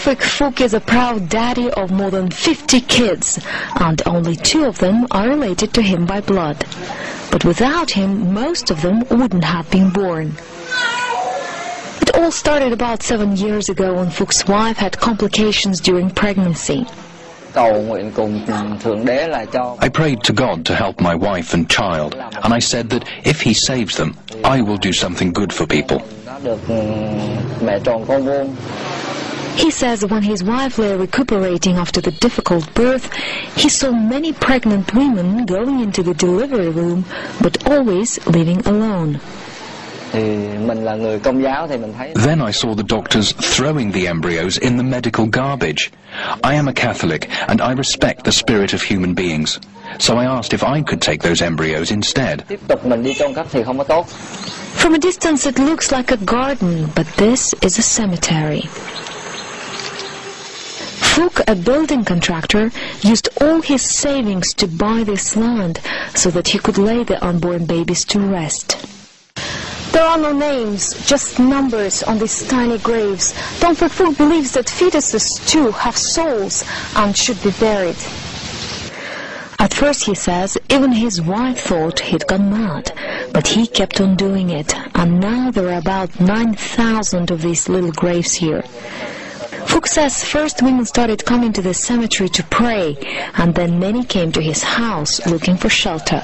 Taufik Fook is a proud daddy of more than 50 kids, and only 2 of them are related to him by blood. But without him, most of them wouldn't have been born. It all started about 7 years ago when Fook's wife had complications during pregnancy. I prayed to God to help my wife and child, and I said that if he saves them, I will do something good for people. He says when his wife lay recuperating after the difficult birth, he saw many pregnant women going into the delivery room, but always leaving alone. Then I saw the doctors throwing the embryos in the medical garbage. I am a Catholic and I respect the spirit of human beings. So I asked if I could take those embryos instead. From a distance it looks like a garden, but this is a cemetery. Fook, a building contractor, used all his savings to buy this land so that he could lay the unborn babies to rest. There are no names, just numbers on these tiny graves. Taufik Fook believes that fetuses too have souls and should be buried. At first, he says, even his wife thought he'd gone mad, but he kept on doing it, and now there are about 9,000 of these little graves here. Fook says first women started coming to the cemetery to pray, and then many came to his house looking for shelter.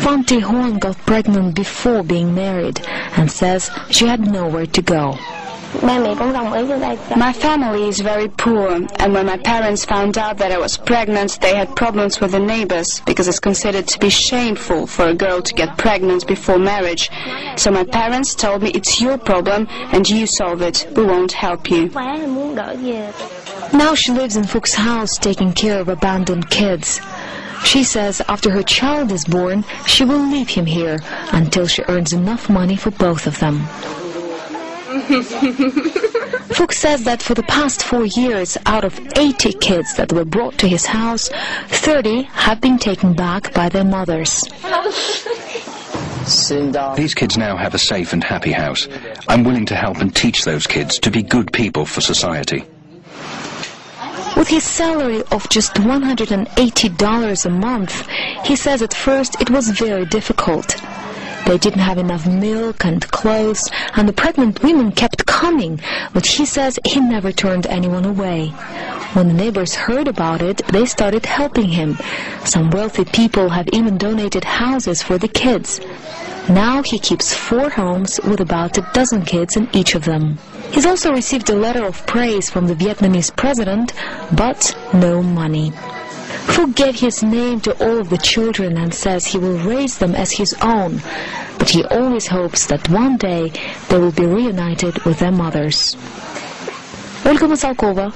Juan got pregnant before being married and says she had nowhere to go. My family is very poor, and when my parents found out that I was pregnant, they had problems with the neighbors because it's considered to be shameful for a girl to get pregnant before marriage. So my parents told me, it's your problem and you solve it, we won't help you. Now she lives in Fook's house taking care of abandoned kids. She says after her child is born, she will leave him here until she earns enough money for both of them. Fook says that for the past 4 years, out of 80 kids that were brought to his house, 30 have been taken back by their mothers. These kids now have a safe and happy house. I'm willing to help and teach those kids to be good people for society. With his salary of just $180 a month, he says at first it was very difficult. They didn't have enough milk and clothes, and the pregnant women kept coming, but he says he never turned anyone away. When the neighbors heard about it, they started helping him. Some wealthy people have even donated houses for the kids. Now he keeps 4 homes with about a dozen kids in each of them. He's also received a letter of praise from the Vietnamese president, but no money. Fook gave his name to all of the children and says he will raise them as his own, but he always hopes that one day they will be reunited with their mothers. Olga Masalkova,